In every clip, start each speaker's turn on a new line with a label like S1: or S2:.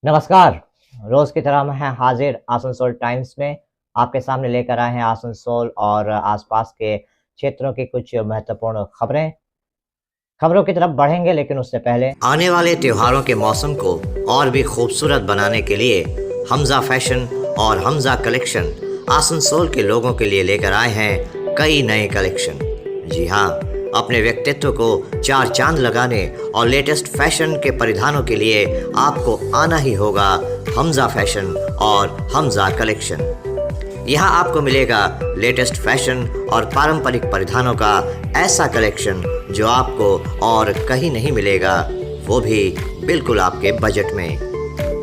S1: नमस्कार। रोज की तरह हम हैं हाजिर आसनसोल टाइम्स में। आपके सामने लेकर आए हैं आसनसोल और आसपास के क्षेत्रों की कुछ महत्वपूर्ण खबरें। खबरों की तरफ बढ़ेंगे, लेकिन उससे पहले
S2: आने वाले त्योहारों के मौसम को और भी खूबसूरत बनाने के लिए हमजा फैशन और हमजा कलेक्शन आसनसोल के लोगों के लिए लेकर आए हैं कई नए कलेक्शन। जी हाँ, अपने व्यक्तित्व को चार चांद लगाने और लेटेस्ट फैशन के परिधानों के लिए आपको आना ही होगा हमजा फैशन और हमजा कलेक्शन। यहाँ आपको मिलेगा लेटेस्ट फैशन और पारंपरिक परिधानों का ऐसा कलेक्शन जो आपको और कहीं नहीं मिलेगा, वो भी बिल्कुल आपके बजट में।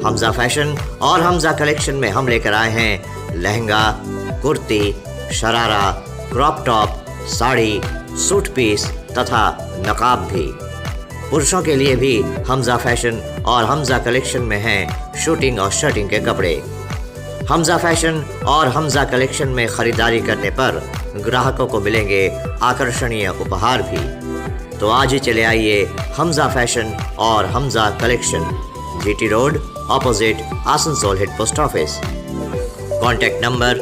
S2: हमजा फैशन और हमजा कलेक्शन में हम लेकर आए हैं lehenga, kurti, sharara, crop top, sari, suit piece तथा नकाब भी। पुरुषों के लिए भी हमजा फैशन और हमजा कलेक्शन में हैं शूटिंग और शर्टिंग के कपड़े। हमजा फैशन और हमजा कलेक्शन में खरीदारी करने पर ग्राहकों को मिलेंगे आकर्षणीय उपहार भी। तो आज ही चले आइए हमजा फैशन और Hamza collection, GT road, opposite Asansol head post office. Contact number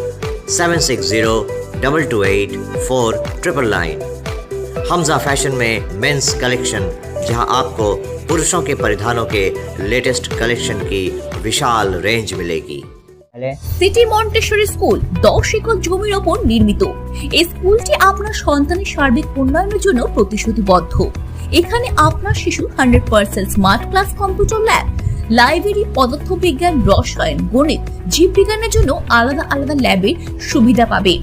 S2: 7602284999। Hamza fashion में मेंस कलेक्शन, जहां आपको पुरुषों के परिधानों के लेटेस्ट कलेक्शन की विशाल रेंज मिलेगी।
S3: সিটি মন্টেসরি স্কুল 10 একর জমির ওপর নির্মিত। এই স্কুলটি আপনার সন্তানের সার্বিক উন্নয়নের জন্য প্রতিশ্রুতিবদ্ধ। এখানে আপনার শিশু 100% smart class, computer lab, library, পদার্থবিজ্ঞান, রসায়ন, গণিত, জীববিজ্ঞানের জন্য আলাদা আলাদা ল্যাবের সুবিধা পাবে।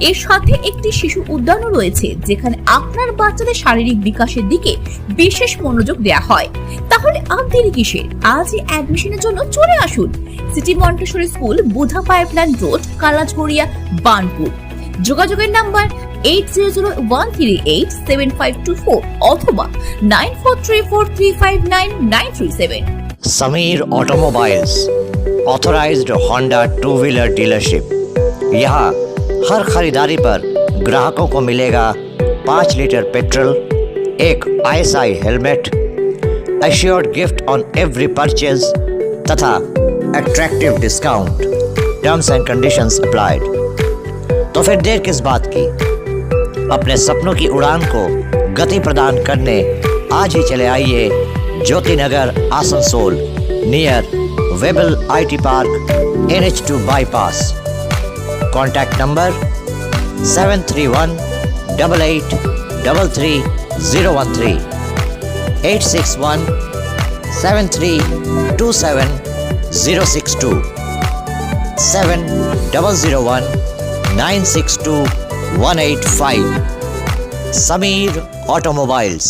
S3: এর সাথে একটি শিশু উদ্যানও রয়েছে, যেখানে আপনার বাচ্চাদের শারীরিক বিকাশের দিকে বিশেষ মনোযোগ দেওয়া হয়। তাহলে আর দেরি কিসের? আজই অ্যাডমিশনের জন্য চলে আসুন city Montessori school, Budha pipeline road, Kalajharia, Banpur. যোগাযোগের নাম্বার 8001387524 অথবা 9434359937।
S2: Sameer automobiles, authorised Honda two wheeler dealership. यहाँ हर खरीदारी पर ग्राहकों को मिलेगा 5 लीटर पेट्रोल, एक ISI helmet, assured gift on every purchase तथा attractive discount. Terms and conditions applied. तो फिर देर किस बात की, अपने सपनों की उड़ान को गति प्रदान करने आज ही चले आइए Jyoti Nagar Asansol, near Webel IT park, NH2 bypass. Contact number 7318833013, 8617327062, 7001962185। Sameer automobiles.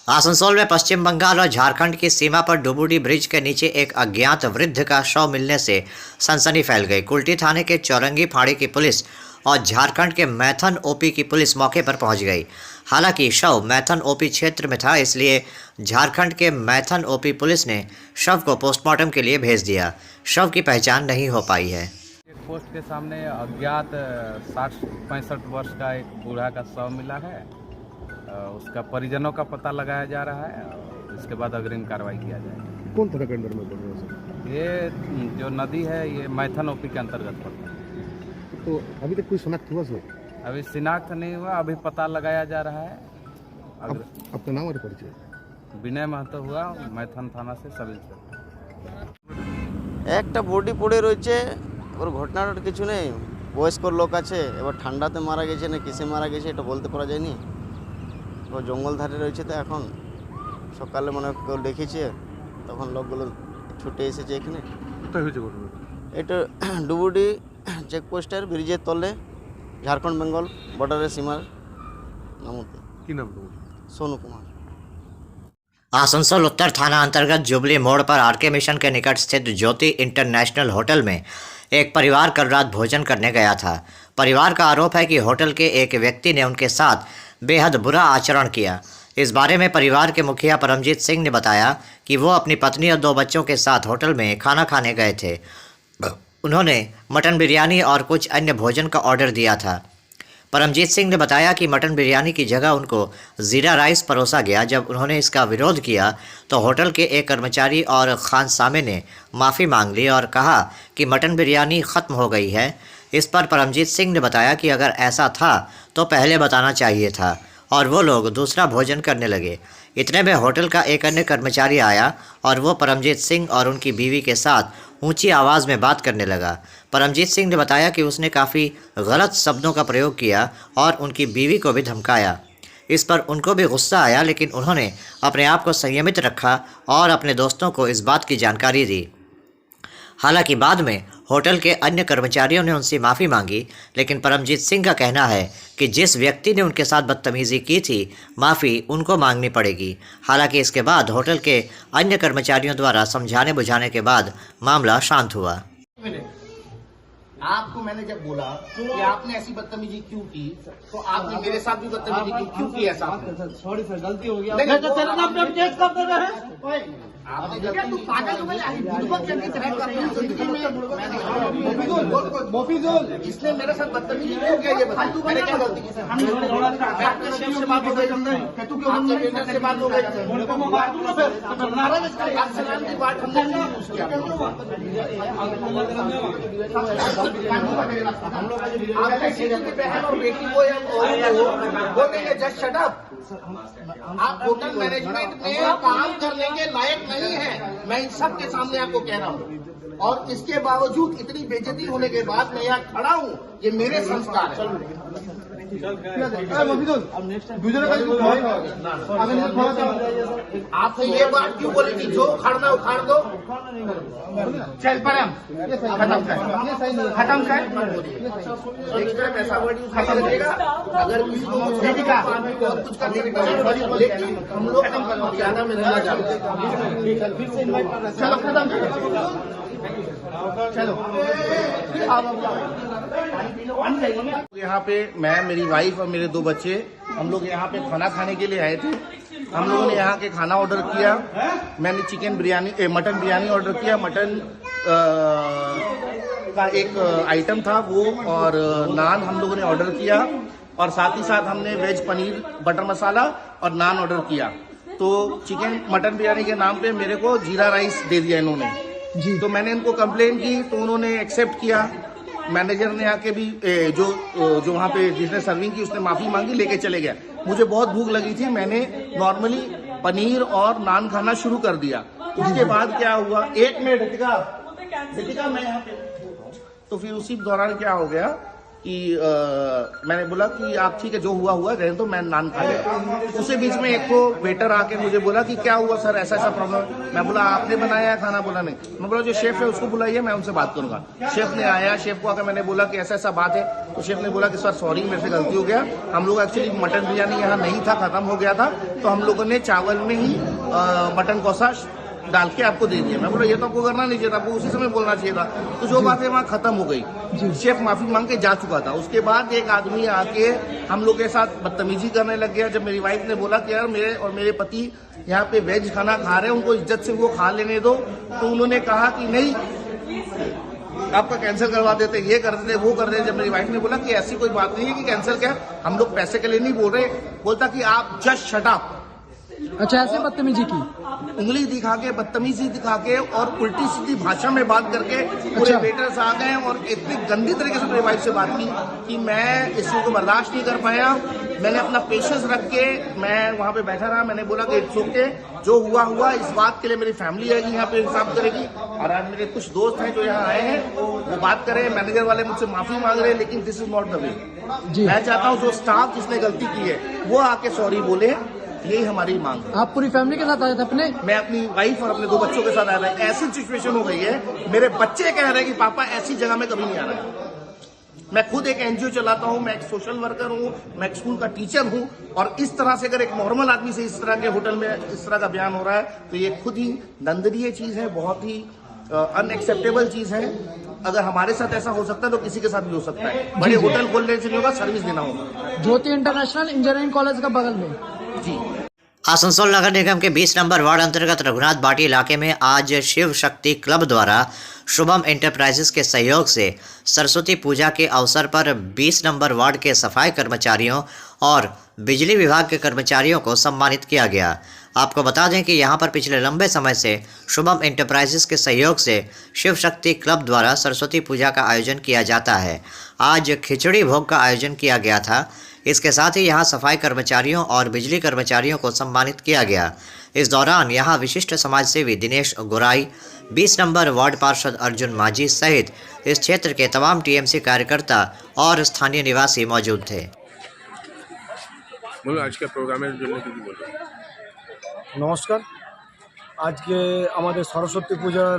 S2: Asansol में पश्चिम बंगाल और झारखंड की सीमा पर डुबुडी ब्रिज के नीचे एक अज्ञात वृद्ध का शव मिलने से सनसनी फैल गई। कुल्टी थाने के चौरंगी फाड़ी की पुलिस और झारखंड के मैथन OP की पुलिस मौके पर पहुंच गई। हालांकि शव मैथन OP क्षेत्र में था, इसलिए झारखंड के मैथन OP पुलिस ने शव को पोस्टमार्टम के लिए भेज दिया। शव की पहचान नहीं हो पाई है।
S4: एक पोस्ट के सामने अज्ञात 60-65 वर्ष का एक बूढ़ा का शव मिला है। उसका परिजनों का पता लगाया जा रहा है और इसके बाद अग्रिम कार्रवाई किया जाएगा।
S5: कौन थाना के अंदर में पड़ रहा है सर?
S4: ये जो नदी है ये मैथन OP के अंतर्गत पड़ता है।
S5: तो अभी तक कोई शनाख्त हुआ सर?
S4: अभी शिनाख्त नहीं हुआ, अभी पता लगाया जा रहा है।
S5: आपका नाम और परिचय?
S4: विनय महतो हुआ, मैथन थाना से सब इंस्पेक्टर।
S6: একটা বডি পড়ে রয়েছে, ওর ঘটনাটার কিছু নেই। বয়স্ক লোক আছে, এবার ঠান্ডাতে মারা গেছে না কিসে মারা গেছে এটা বলতে পারা যায়নি। ও জঙ্গল ধারে রয়েছে, তো এখন সকালে মনে হয় কেউ দেখেছে, তখন লোকগুলো ছুটে এসেছে এখানে।
S5: কোথায় হয়েছে ঘটনা?
S6: এটা ডুবুডি চেকপোস্টের ব্রিজের তলে, ঝাড়খণ্ড বেঙ্গল বর্ডারের সীমার নাম
S5: কি নাম তোমার?
S6: सोनू कुमार।
S2: आसनसोल उत्तर थाना अंतर्गत जुबली मोड़ पर RK मिशन के निकट स्थित ज्योति इंटरनेशनल होटल में एक परिवार कल रात भोजन करने गया था। परिवार का आरोप है कि होटल के एक व्यक्ति ने उनके साथ बेहद बुरा आचरण किया। इस बारे में परिवार के मुखिया परमजीत सिंह ने बताया कि वो अपनी पत्नी और 2 बच्चों के साथ होटल में खाना खाने गए थे। उन्होंने मटन बिरयानी और कुछ अन्य भोजन का ऑर्डर दिया था। परमजीत सिंह ने बताया कि मटन बिरयानी की जगह उनको ज़ीरा राइस परोसा गया। जब उन्होंने इसका विरोध किया तो होटल के एक कर्मचारी और खानसामे ने माफ़ी मांग ली और कहा कि मटन बिरयानी ख़त्म हो गई है। इस पर परमजीत सिंह ने बताया कि अगर ऐसा था तो पहले बताना चाहिए था और वो लोग दूसरा भोजन करने लगे। इतने में होटल का एक अन्य कर्मचारी आया और वो परमजीत सिंह और उनकी बीवी के साथ ऊंची आवाज़ में बात करने लगा। परमजीत सिंह ने बताया कि उसने काफ़ी गलत शब्दों का प्रयोग किया और उनकी बीवी को भी धमकाया। इस पर उनको भी गुस्सा आया, लेकिन उन्होंने अपने आप को संयमित रखा और अपने दोस्तों को इस बात की जानकारी दी। हालांकि बाद में होटल के अन्य कर्मचारियों ने उनसे माफ़ी मांगी, लेकिन परमजीत सिंह का कहना है कि जिस व्यक्ति ने उनके साथ बदतमीज़ी की थी, माफ़ी उनको मांगनी पड़ेगी। हालांकि इसके बाद होटल के अन्य कर्मचारियों द्वारा समझाने बुझाने के बाद मामला शांत हुआ।
S7: आपको मैंने जब बोला कि आपने ऐसी बदतमीजी क्यों की, तो आपने मेरे साथ भी बदतमीजी क्यों की? ऐसा
S8: सॉरी सर, गलती हो गया।
S7: आपने जब तू पागल हो गया, इसने मेरे साथ बदतमीजी क्यों किया ये बता। मैंने क्या गलती की? मैं अपने शेफ से बात हो गई, तू क्यों हमसे ट्रेनर से बात हो गई? सलाम की बात हमने नहीं पूछ किया। आपने बहन और बेटी को बोलेंगे जस्ट शट अप। आप होटल मैनेजमेंट में काम करने के लायक नहीं है, मैं इन सब के सामने आपको कह रहा हूँ। और इसके बावजूद इतनी बेइज्जती होने के बाद मैं यहाँ खड़ा हूँ, ये मेरे संस्कार है। आपने ये बात क्यों बोली कि जो उखाड़ना उखाड़ दो? चल परम खत्म कर पैसा खत्म करेगा। अगर किसी को कुछ करने का, लेकिन हम लोग ज्यादा में रहना चाहते हैं। चलो खत्म चलो। यहाँ पे मैं, मेरी वाइफ और मेरे 2 बच्चे, हम लोग यहाँ पे खाना खाने के लिए आए थे। हम लोगों ने यहाँ के खाना ऑर्डर किया। मैंने मटन बिरयानी ऑर्डर किया। मटन का एक आइटम था वो, और नान हम लोगों ने ऑर्डर किया, और साथ ही साथ हमने वेज पनीर बटर मसाला और नान ऑर्डर किया। तो मटन बिरयानी के नाम पे मेरे को जीरा राइस दे दिया इन्होंने जी। तो मैंने इनको कंप्लेन की तो उन्होंने एक्सेप्ट किया। मैनेजर ने आके भी जो वहाँ पे जिसने सर्विंग की उसने माफ़ी मांगी, लेके चले गया। मुझे बहुत भूख लगी थी, मैंने नॉर्मली पनीर और नान खाना शुरू कर दिया। उसके बाद क्या हुआ, 1 मिनट दीपिका मैं यहाँ पे, तो फिर उसी दौरान क्या हो गया कि मैंने बोला कि आप ठीक है जो हुआ हुआ रहने तो मैं नान खा लिया। उसी बीच में एक को वेटर आके मुझे बोला कि क्या हुआ सर, ऐसा प्रॉब्लम। मैं बोला आपने बनाया है खाना? बोला नहीं। मैं बोला जो शेफ है उसको बुलाइए, मैं उनसे बात करूंगा। शेफ ने आया, शेफ को आकर मैंने बोला कि ऐसा बात है, तो शेफ ने बोला कि सर सॉरी मेरे से गलती हो गया। हम लोग एक्चुअली मटन बिरयानी यहाँ नहीं था, खत्म हो गया था, तो हम लोगों ने चावल में ही मटन कौसा डाल के आपको दे दिया। मैं बोला ये तो आपको करना नहीं चाहिए था, आपको उसी समय बोलना चाहिए था। तो जो बात है वहाँ खत्म हो गई। शेफ माफी मांग के जा चुका था। उसके बाद एक आदमी आके हम लोग के साथ बदतमीजी करने लग गया। जब मेरी वाइफ ने बोला कि यार मेरे और मेरे पति यहाँ पे वेज खाना खा रहे हैं, उनको इज्जत से वो खा लेने दो, तो उन्होंने कहा कि नहीं आपका कैंसिल करवा देते, ये कर देते, वो कर देते। जब मेरी वाइफ ने बोला कि ऐसी कोई बात नहीं है कि कैंसिल क्या, हम लोग पैसे के लिए नहीं बोल रहे, बोलता कि आप जस्ट शट अप।
S8: अच्छा, ऐसे बदतमीजी की,
S7: उंगली दिखा के, बदतमीजी दिखा के और उल्टी सीधी भाषा में बात करके पूरे वेटर्स आ गए और इतनी गंदी तरीके से मेरी वाइफ से बात की कि मैं इस चीज को बर्दाश्त नहीं कर पाया। मैंने अपना पेशेंस रख के मैं वहाँ पे बैठा रहा। मैंने बोला कि इट्स ओके, जो हुआ हुआ, इस बात के लिए मेरी फैमिली आएगी यहाँ पे हिसाब करेगी। और आज मेरे कुछ दोस्त हैं जो यहाँ आए हैं, वो बात करें, मैनेजर वाले मुझसे माफी मांग रहे हैं, लेकिन this is not the way. मैं चाहता हूँ जो स्टाफ जिसने गलती की है वो आके सॉरी बोले, यही हमारी मांग है।
S8: आप पूरी फैमिली के साथ आए थे अपने?
S7: मैं अपनी वाइफ और अपने 2 बच्चों के साथ आया था। ऐसी सिचुएशन हो गई है, मेरे बच्चे कह रहे हैं कि पापा ऐसी जगह में कभी नहीं आ रहा है। मैं खुद एक एनजीओ चलाता हूं, मैं एक सोशल वर्कर हूं, मैं एक स्कूल का टीचर हूं, और इस तरह से अगर एक नॉर्मल आदमी से इस तरह के होटल में इस तरह का बयान हो रहा है तो ये खुद ही दंडनीय चीज है, बहुत ही अनएक्सेप्टेबल चीज है। अगर हमारे साथ ऐसा हो सकता है तो किसी के साथ भी हो सकता है। बड़े होटल खोलने से नहीं होगा, सर्विस देना होगा।
S8: ज्योति इंटरनेशनल इंजीनियरिंग कॉलेज का बगल में
S7: जी।
S2: आसनसोल नगर निगम के 20 नंबर वार्ड अंतर्गत रघुनाथ बाटी इलाके में आज शिव शक्ति क्लब द्वारा शुभम एंटरप्राइजेस के सहयोग से सरस्वती पूजा के अवसर पर 20 नंबर वार्ड के सफाई कर्मचारियों और बिजली विभाग के कर्मचारियों को सम्मानित किया गया। आपको बता दें कि यहां पर पिछले लंबे समय से शुभम एंटरप्राइजेस के सहयोग से शिव शक्ति क्लब द्वारा सरस्वती पूजा का आयोजन किया जाता है। आज खिचड़ी भोग का आयोजन किया गया था। इसके साथ ही यहां सफाई कर्मचारियों और बिजली कर्मचारियों को सम्मानित किया गया। इस दौरान यहां विशिष्ट समाजसेवी दिनेश गोराई, 20 नंबर वार्ड पार्षद अर्जुन माझी सहित इस क्षेत्र के तमाम टीएमसी कार्यकर्ता और स्थानीय निवासी मौजूद थे।
S5: आज के प्रोग्रामेর জন্য কি বলবেন?
S9: নমস্কার। আজকে আমাদের সরস্বতী পূজার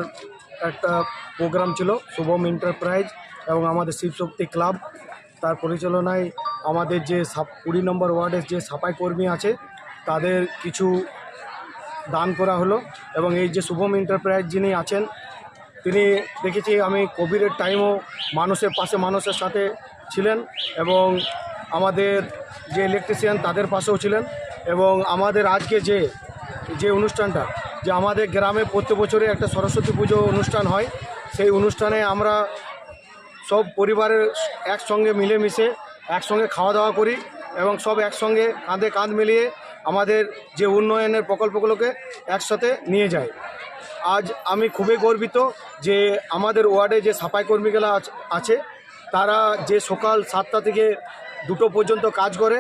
S9: একটা প্রোগ্রাম ছিল শুভম এন্টারপ্রাইজ এবং আমাদের শিবশক্তি ক্লাব, তার পরিচালনায় আমাদের যে 20 নম্বর ওয়ার্ডের যে সাফাই কর্মী আছে তাদের কিছু দান করা হলো। এবং এই যে শুভম এন্টারপ্রাইজ যিনি আছেন তিনি দেখেছি আমি কোভিডের টাইমও মানুষের পাশে মানুষের সাথে ছিলেন এবং আমাদের যে ইলেকট্রিশিয়ান তাদের পাশেও ছিলেন। এবং আমাদের আজকে যে অনুষ্ঠানটা যে আমাদের গ্রামে প্রত্যেক বছরে একটা সরস্বতী পুজো অনুষ্ঠান হয়, সেই অনুষ্ঠানে আমরা সব পরিবারের একসঙ্গে মিলেমিশে একসঙ্গে খাওয়া দাওয়া করি এবং সব একসঙ্গে কাঁধে কাঁধ মিলিয়ে আমাদের যে উন্নয়নের প্রকল্পগুলোকে একসাথে নিয়ে যায়। আজ আমি খুবই গর্বিত যে আমাদের ওয়ার্ডে যে সাফাই কর্মীগুলো আছে তারা যে সকাল 7টা থেকে 2টো পর্যন্ত কাজ করে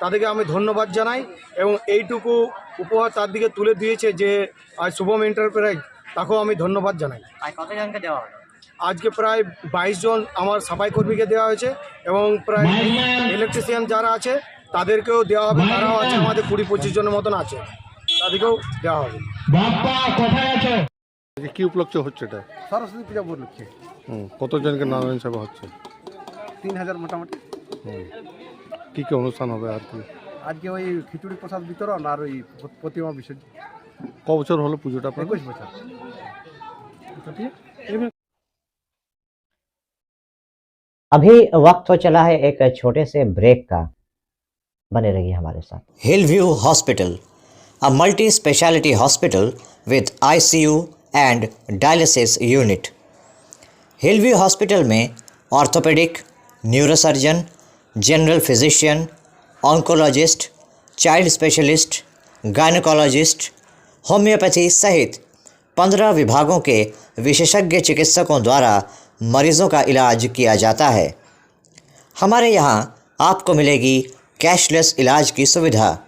S9: তাদেরকে আমি ধন্যবাদ জানাই এবং এইটুকু উপহার তার দিকে তুলে দিয়েছে যে আজ শুভম এন্টারপ্রাইজ, তাকেও আমি ধন্যবাদ জানাই।
S1: কতজনকে দেওয়া হলো?
S9: আজকে প্রায় 22 জন আমার সাফাই কর্মীকে দেওয়া হয়েছে এবং প্রায় ইলেকট্রিশিয়ান যারা আছে তাদেরকেও দেওয়া হবে। তারাও আছে আমাদের 20-25 জনের মতন আছে, তাদেরকেও দেওয়া হবে।
S5: কি উপলক্ষে হচ্ছে এটা?
S8: সরস্বতী পূজা উপলক্ষে
S5: কতজনকে নারায়ণ সেবা হচ্ছে?
S8: 3000 মোটামুটি।
S5: কি কি অনুষ্ঠান হবে আর কি?
S8: আজকে ওই খিচুড়ি প্রসাদ বিতরণ আর ওই প্রতিমা বিসর্জন।
S5: ক বছর হলো পুজোটা?
S8: 21 বছর।
S1: अभी वक्त हो चला है एक छोटे से ब्रेक का, बने रहिए हमारे साथ।
S2: Hillview hospital, a multi-speciality hospital with ICU and dialysis unit. Hillview hospital में orthopaedic, neurosurgeon, general physician, oncologist, child specialist, gynaecologist, homeopathy सहित 15 विभागों के विशेषज्ञ चिकित्सकों द्वारा मरीज़ों का इलाज किया जाता है। हमारे यहाँ आपको मिलेगी कैशलेस इलाज की सुविधा।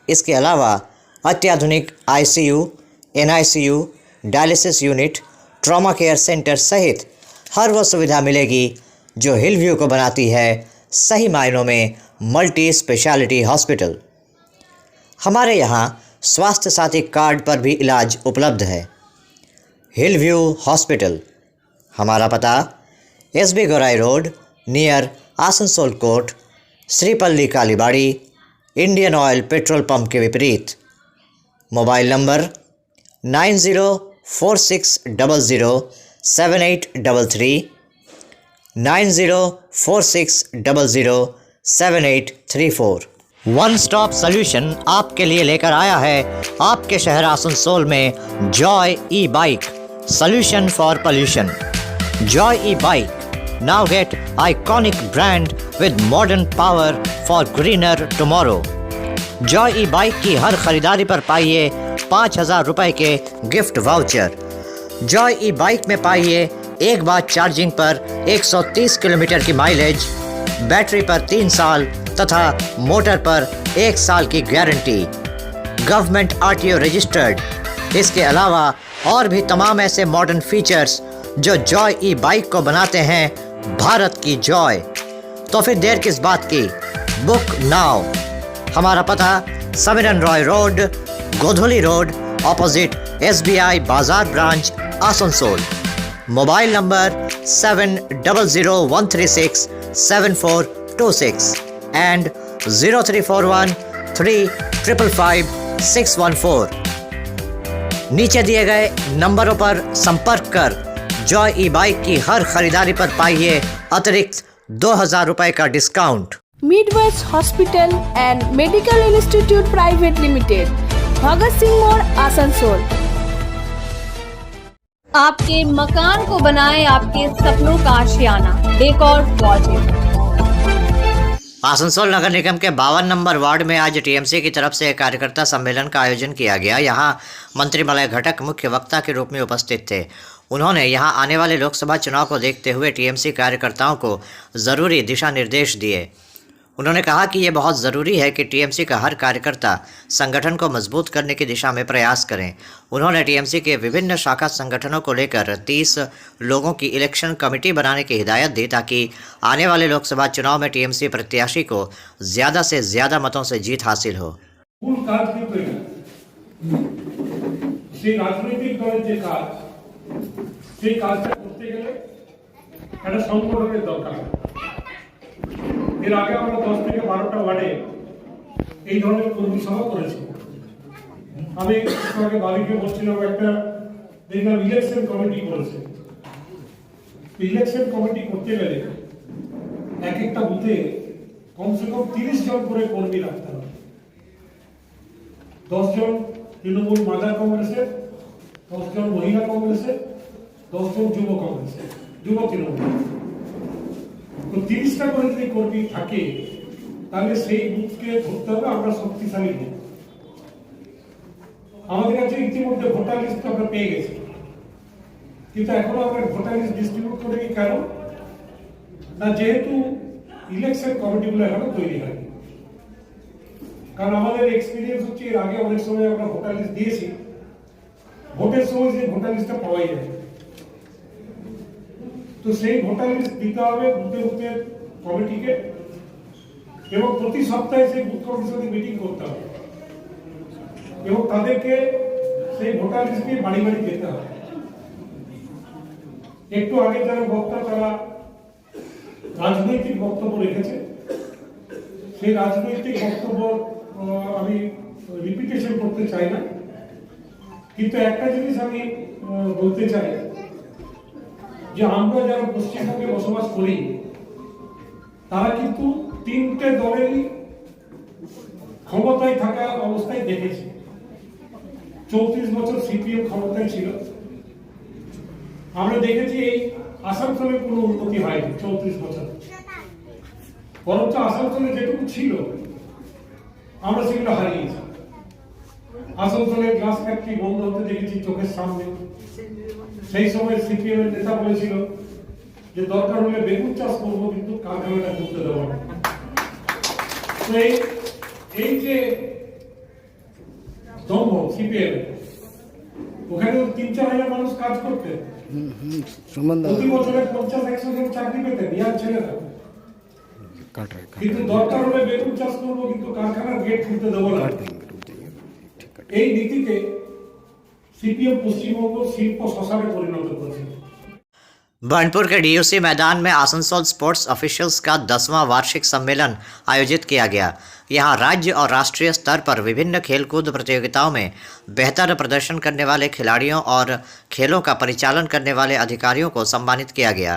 S2: इसके अलावा अत्याधुनिक ICU, NICU, dialysis unit, trauma care centre सहित हर वो सुविधा मिलेगी जो हिलव्यू को बनाती है सही मायनों में मल्टी स्पेशलिटी हॉस्पिटल। हमारे यहाँ स्वास्थ्य साथी कार्ड पर भी इलाज उपलब्ध है। हिलव्यू हॉस्पिटल, हमारा पता SB Gorai road near Asansol court, Shripalli Kalibari, Indian oil petrol pump के विपरीत। Mobile number 9046007833, 9046007834। One stop solution आपके लिए लेकर आया है आपके शहर आसनसोल में Joy e bike, solution for pollution. Joy e bike now get iconic brand with modern power for greener tomorrow। Joy e bike की हर खरीदारी पर पाइए 5000 रुपए के gift voucher. Joy e bike में पाइए एक बार चार्जिंग पर 130 किलोमीटर की माइलेज, बैटरी पर 3 साल तथा मोटर पर 1 साल की गारंटी, गवर्नमेंट RTO रजिस्टर्ड। इसके अलावा और भी तमाम ऐसे मॉडर्न फीचर्स जो जॉय ई बाइक को बनाते हैं भारत की जॉय। तो फिर देर किस बात की, बुक नाउ। हमारा पता Samiran Roy road, गोधुली road, opposite SBI बाजार branch, Asansol. Mobile number 7001367426 and 0341355614। नीचे दिए गए नंबरों पर संपर्क कर जॉय ई बाइक की हर खरीदारी पर पाइए अतिरिक्त 2000 रुपए का discount.
S10: Midwest hospital and medical institute private limited, Bhagat Singh More, Asansol. आपके मकान को बनाए आपके सपनों का आशियाना, डेकोर प्रोजेक्ट।
S2: आसनसोल नगर निगम के 52 नंबर वार्ड में आज टीएमसी की तरफ से एक कार्यकर्ता सम्मेलन का आयोजन किया गया। यहाँ मंत्री मलय घटक मुख्य वक्ता के रूप में उपस्थित थे। उन्होंने यहाँ आने वाले लोकसभा चुनाव को देखते हुए टीएमसी कार्यकर्ताओं को ज़रूरी दिशा निर्देश दिए। उन्होंने कहा कि ये बहुत ज़रूरी है कि टीएमसी का हर कार्यकर्ता संगठन को मजबूत करने की दिशा में प्रयास करें। उन्होंने टीएमसी के विभिन्न शाखा संगठनों को लेकर 30 लोगों की इलेक्शन कमेटी बनाने की हिदायत दी ताकि आने वाले लोकसभा चुनाव में टीएमसी प्रत्याशी को ज़्यादा से ज़्यादा मतों से जीत हासिल हो।
S11: এর আগে আমরা 10 থেকে 12টা ওয়ার্ডে এই ধরনের কর্মী সভা করেছি। আমি আগে বাড়িতে বসছিলাম, একটা দেখলাম ইলেকশন কমিটি করেছে। ইলেকশন কমিটি করতে গেলে এক একটা বুথে কমসে কম 30 জন করে কর্মী রাখতে হবে। 10 জন তৃণমূল মাদার কংগ্রেসের, 10 জন মহিলা কংগ্রেসের, 10 জন যুব কংগ্রেসের, যুব তৃণমূল। তো 30টা করে যদি কর্মী থাকে তাহলে সেই বুথকে ধরতে হবে আমরা শক্তিশালী বুথ। আমাদের কাছে ইতিমধ্যে ভোটার লিস্ট আমরা পেয়ে গেছি, কিন্তু এখনো আমরা ভোটার লিস্ট ডিস্ট্রিবিউট করিনি। কেন না, যেহেতু ইলেকশন কমিটিগুলো এখনো তৈরি হয়নি। কারণ আমাদের এক্সপিরিয়েন্স হচ্ছে এর আগে অনেক সময় আমরা ভোটার লিস্ট দিয়েছি, ভোটের সময় যে ভোটার লিস্টটা পাওয়াই যায়। তো সেই ভোটার লিস্ট দিতে হবে বুথে বুথে কমিটিকে, এবং প্রতি সপ্তাহে সেই বুথ কমিটির সাথে মিটিং করতে হবে এবং তাদেরকে সেই ভোটার লিস্ট নিয়ে বাড়ি বাড়ি যেতে হবে। একটু আগে যারা বক্তা তারা রাজনৈতিক বক্তব্য রেখেছে, সেই রাজনৈতিক বক্তব্য আমি রিপিটেশন করতে চাই না, কিন্তু একটা জিনিস আমি বলতে চাই যে আমরা যারা পশ্চিমবঙ্গে বসবাস করি তারা কিন্তু 3টে দলেরই ক্ষমতায় থাকা অবস্থায় দেখেছি। 34 বছর সিপিএম ক্ষমতায় ছিল, আমরা দেখেছি এই আসানসোলে কোনো উন্নতি হয়নি 34 বছর। বরঞ্চ আসানসোলে যেটুকু ছিল আমরা সেগুলো হারিয়েছি। আসানসোলের গ্লাস ফ্যাক্টরি বন্ধ হতে দেখেছি চোখের সামনে। সেই সময় সিপিএম এর নেতা বলেছিল যে দরকার হলে বেগুন চাষ করবো, কিন্তু কারখানাটা করতে দেবো না। তো এই যে দম্ভ সিপিএম, ওখানে 3-4 হাজার মানুষ কাজ করতেন, প্রতি বছরে 50-100 জন চাকরি পেতেন ইয়ার ছেলেরা। কিন্তু দরকার হলে বেগুন চাষ করবো, কিন্তু কারখানার গেট খুলতে দেবো না। এই নীতিতে सीपीएम पश्चिमबंग शिल्प शशाने परिणत करेছে।
S2: बर्नपुर के डीयूसी मैदान में आसनसोल स्पोर्ट्स ऑफिशियल्स का 10वां वार्षिक सम्मेलन आयोजित किया गया। यहाँ राज्य और राष्ट्रीय स्तर पर विभिन्न खेलकूद प्रतियोगिताओं में बेहतर प्रदर्शन करने वाले खिलाड़ियों और खेलों का परिचालन करने वाले अधिकारियों को सम्मानित किया गया।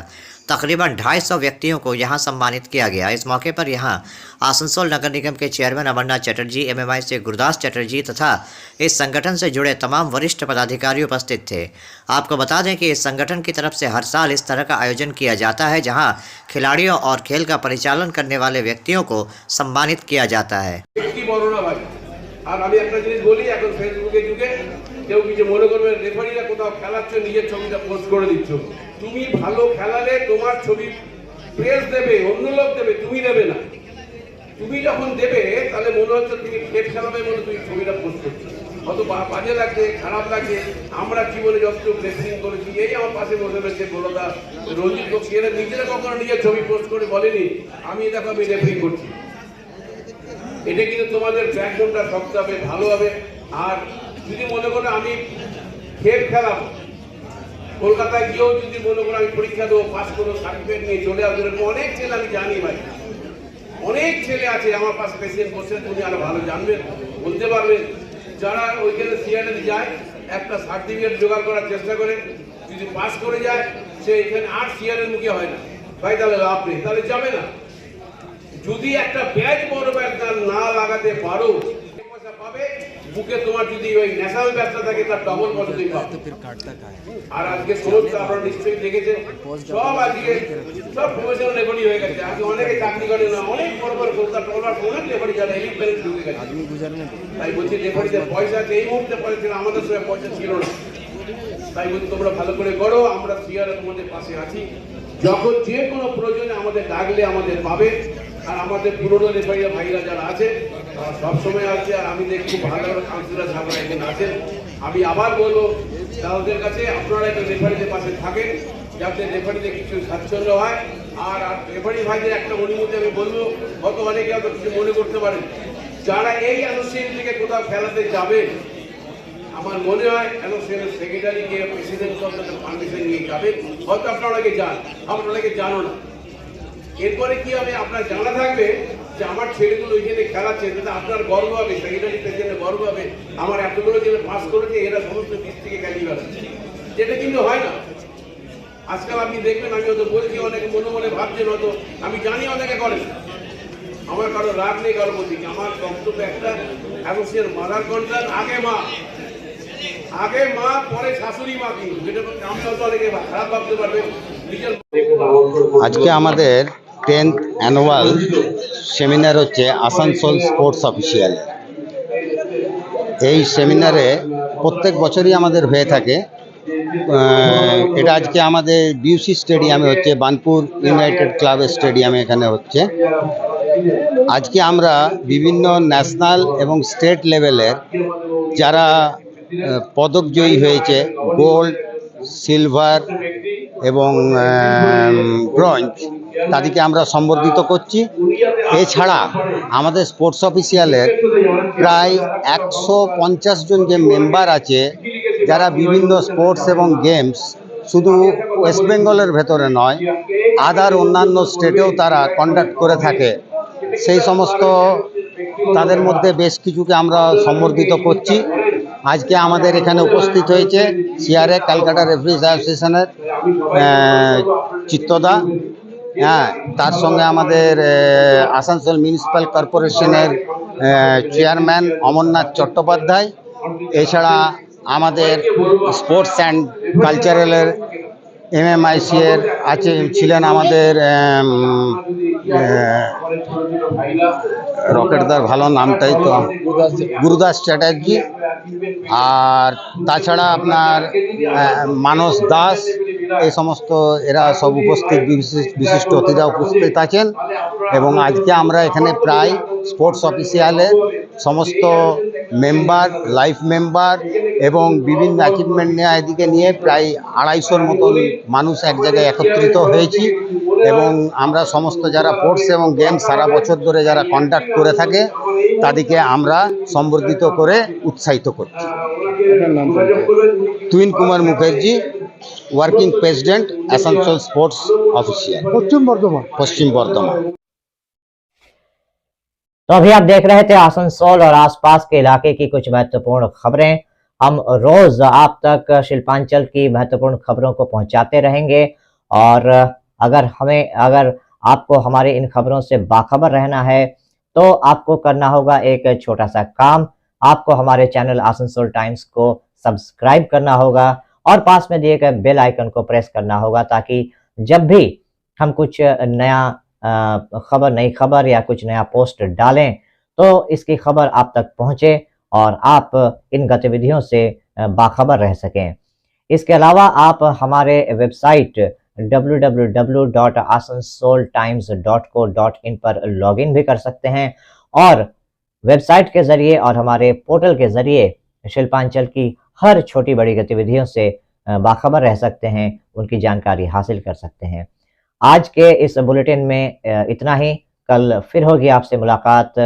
S2: तकरीबन 250 व्यक्तियों को यहाँ सम्मानित किया गया। इस मौके पर यहाँ आसनसोल नगर निगम के चेयरमैन अमरनाथ चटर्जी, एमएमआई से गुरदास चटर्जी तथा इस संगठन से जुड़े तमाम वरिष्ठ पदाधिकारी उपस्थित थे। आपको बता दें कि इस संगठन की तरफ से हर साल इस तरह का आयोजन किया जाता है, जहाँ खिलाड़ियों और खेल का परिचालन करने वाले व्यक्तियों को सम्मानित किया जाता है।
S12: আর আমি একটা জিনিস বলি, এখন ফেসবুকে যুগে কেউ কিছু মনে করবে রেফারিরা কোথাও খেলাচ্ছ নিজের ছবিটা পোস্ট করে দিচ্ছ। তুমি ভালো খেলালে তোমার ছবি প্রেস দেবে, অন্য লোক দেবে, তুমি দেবে না। তুমি যখন দেবে তাহলে মনে হচ্ছে তুমি খেট খেলাবে বলে তুমি ছবিটা পোস্ট করছো। কত বাজে লাগছে, খারাপ লাগছে। আমরা জীবনে যতটুকু রেসলিং করেছি, এই আমার পাশে বসে রয়েছে গোলদা, রঞ্জিত বক্সি, এরা নিজেরা কখনো নিজের ছবি পোস্ট করে বলেনি আমি দেখো আমি রেফারিং করছি। এটা কিন্তু তোমাদের ব্যাকগ্রাউন্ডটা শক্ত হবে, ভালো হবে। আর যদি মনে করো আমি খেল খেলাবো, কলকাতায় গিয়েও যদি মনে করো আমি পরীক্ষা দেবো, পাস করবো, সার্টিফিকেট নিয়ে চলে আসবো, অনেক ছেলে আমি জানি ভাই, অনেক ছেলে আছে আমার পাশে প্রেসিডেন্ট বসে, তুমি আরো ভালো জানবেন, বলতে পারবেন, যারা ওইখানে সিআরএল যায় একটা সার্টিফিকেট জোগাড় করার চেষ্টা করে, যদি পাস করে যায় সে এখানে আর সিআরএল মুখে হয় না। ভাই তাহলে লাভ নেই, তাহলে যাবে না। যদি একটা ব্যাজ বড় ব্যবসা না লাগাতে পারো, পয়সা পাবে বুকে, তোমার যদি ওই ন্যাশনাল ব্যবসা থাকে তার ডবল পয়সা তুমি পাবে। আর আজকে সমস্ত আপনারা নিশ্চয়ই দেখেছেন, সব আজকে সব প্রফেশনাল লেবারি হয়ে গেছে। আজকে অনেকে চাকরি করে না, অনেক বড় বড় কলকাতা টলার অনেক লেবারি যারা এলিট ব্যালেন্স ঢুকে গেছে। তাই বলছি লেবারিদের পয়সা আছে, এই মুহূর্তে পয়সা ছিল, আমাদের সময় পয়সা ছিল না। তাই বলছি তোমরা ভালো করে করো, আমরা সিআরএ তোমাদের পাশে আছি। যখন যে কোনো প্রয়োজনে আমাদের ডাকলে আমাদের পাবে। আর আমাদের পুরনো রেফারিয়া ভাইরা যারা আছে তারা সবসময় আছে। আর আমি দেখি ভালো ভালো কাউন্সিলর সাহেবরা এখানে আছেন। আমি আবার বলবো তাদের কাছে আপনারা একটু রেফারিদের পাশে থাকেন, যাতে রেফারিতে কিছু স্বাচ্ছন্দ্য হয়। আর রেফারি ভাইদের একটা অনুমতি আমি বলবো, হয়তো অনেকে হয়তো কিছু মনে করতে পারেন, যারা এই অ্যাসোসিয়েশন থেকে কোথাও খেলাতে যাবে, আমার মনে হয় অ্যাসোসিয়েশনের সেক্রেটারিকে প্রেসিডেন্ট তাদের পারমিশন নিয়ে যাবে। হয়তো আপনারা অনেকে যান, আপনারা অনেকে জানো না। এরপরে কি হবে, আপনার জানা থাকবে যে আমার ছেলেগুলো ওইখানে খেলাচ্ছে, তাতে আপনার গর্ব হবে, সেক্রেটারি প্রেসিডেন্টের গর্ব হবে, আমার এতগুলো ছেলে পাস করেছে, এরা সমস্ত ডিস্ট্রিক্টে খেলিয়ে বেড়াচ্ছে। যেটা কিন্তু হয় না। আজকাল আপনি দেখবেন, আমি হয়তো বলছি, অনেকে মনে মনে ভাবছেন, হয়তো আমি জানি অনেকে করেন। আমার কারো রাগ নেই কারো প্রতি, আমার বক্তব্য একটা, অ্যাসোসিয়েশন মাদার কন্ট্রাক্ট আগে মা পরে শাশুড়ি মা, কিন্তু যেটা আমি হয়তো অনেকে খারাপ ভাবতে পারবে।
S13: আজকে আমাদের 10th অ্যানুয়াল সেমিনার হচ্ছে আসানসোল স্পোর্টস অফিসিয়াল। এই সেমিনারে প্রত্যেক বছরই আমাদের হয়ে থাকে। এটা আজকে আমাদের বিউসি স্টেডিয়ামে হচ্ছে, বানপুর ইউনাইটেড ক্লাবের স্টেডিয়ামে এখানে হচ্ছে। আজকে আমরা বিভিন্ন ন্যাশনাল এবং স্টেট লেভেলের যারা পদকজয়ী হয়েছে, গোল্ড, সিলভার এবং ব্রোঞ্জ, তাদেরকে আমরা সম্বর্ধিত করছি। এছাড়া আমাদের স্পোর্টস অফিসিয়ালের প্রায় 150 জন যে মেম্বার আছে, যারা বিভিন্ন স্পোর্টস এবং গেমস শুধু ওয়েস্ট বেঙ্গলের ভেতরে নয়, আদার অন্যান্য স্টেটেও তারা কন্ডাক্ট করে থাকে। সেই সমস্ত তাদের মধ্যে বেশ কিছুকে আমরা সম্বর্ধিত করছি। আজকে আমাদের এখানে উপস্থিত হয়েছে সিআরএ ক্যালকাটা রেফারিজ অ্যাসোসিয়েশনের চিত্তদা, হ্যাঁ, তার সঙ্গে আমাদের আসানসোল মিউনিসিপ্যাল কর্পোরেশনের চেয়ারম্যান অমরনাথ চট্টোপাধ্যায়। এছাড়া আমাদের স্পোর্টস অ্যান্ড কালচারালের MMIC এর ছিলেন আমাদের রকেটদার, ভালো নামটাই তো, গুরুদাস চ্যাটার্জি। আর তাছাড়া আপনার মানস দাস, এই সমস্ত এরা সব উপস্থিত, বিশিষ্ট অতিথিরা উপস্থিত আছেন। এবং আজকে আমরা এখানে প্রায় স্পোর্টস অফিসিয়ালে সমস্ত মেম্বার, লাইফ মেম্বার এবং বিভিন্ন অ্যাচিভমেন্ট নেওয়া এদিকে নিয়ে প্রায় 250-র মতন মানুষ এক জায়গায় একত্রিত হয়েছি। এবং আমরা সমস্ত যারা স্পোর্টস এবং গেমস সারা বছর ধরে যারা কন্ডাক্ট করে থাকে, তাদেরকে আমরা সম্বর্ধিত করে উৎসাহিত করছি। Tuhin Kumar Mukherjee, working president Asansol sports official, Paschim Bardhaman.
S1: तो अभी आप देख रहे थे आसनसोल और आसपास के इलाके की कुछ महत्वपूर्ण खबरें। हम रोज आप तक शिल्पांचल की महत्वपूर्ण खबरों को पहुंचाते रहेंगे। और अगर आपको हमारे इन खबरों से बाखबर रहना है, तो आपको करना होगा एक छोटा सा काम। आपको हमारे चैनल आसनसोल टाइम्स को सब्सक्राइब करना होगा और पास में दिए गए बेल आइकन को प्रेस करना होगा, ताकि जब भी हम कुछ नया नई खबर या कुछ नया पोस्ट डालें, तो इसकी खबर आप तक पहुंचे और आप इन गतिविधियों से बाखबर रह सकें। इसके अलावा आप हमारे वेबसाइट www.asansoltimes.co.in पर लॉगिन भी कर सकते हैं और वेबसाइट के जरिए और हमारे पोर्टल के जरिए शिल्पांचल की हर छोटी बड़ी गतिविधियों से बाखबर रह सकते हैं, उनकी जानकारी हासिल कर सकते हैं। आज के इस बुलेटिन में इतना ही। कल फिर होगी आपसे मुलाकात।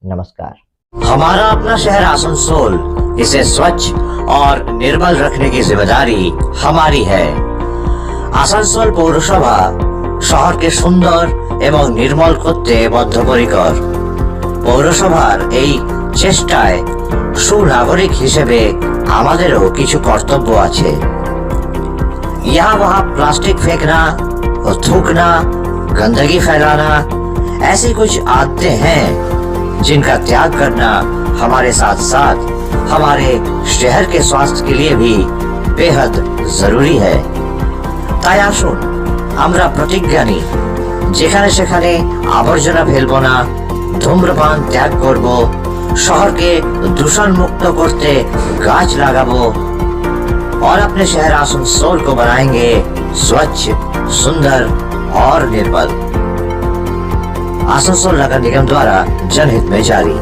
S1: नमस्कार।
S2: हमारा अपना शहर आसनसोल, इसे स्वच्छ और निर्मल रखने की जिम्मेदारी हमारी है। आसनसोल पौरसभा শহরকে সুন্দর এবং নির্মল করতে বদ্ধপরিকর। পৌরসভার এই চেষ্টায় সুনাগরিক হিসেবে আমাদেরও কিছু কর্তব্য আছে। यहाँ वहाँ प्लास्टिक फेंकना और थूकना, गंदगी फैलाना ऐसी कुछ आदतें हैं जिनका त्याग करना हमारे साथ साथ हमारे शहर के स्वास्थ्य के लिए भी बेहद जरूरी है। তাই আসুন আমরা প্রতিজ্ঞা নিই, যেখানে সেখানে আবর্জনা ফেলবো না, ধূম্রপান ত্যাগ করব, শহরকে দূষণ মুक्त করতে गाछ लगाबो और अपने शहर आसनसोल को बनाएंगे स्वच्छ, सुंदर और निर्मल। आसनसोल नगर निगम द्वारा जनहित में जारी।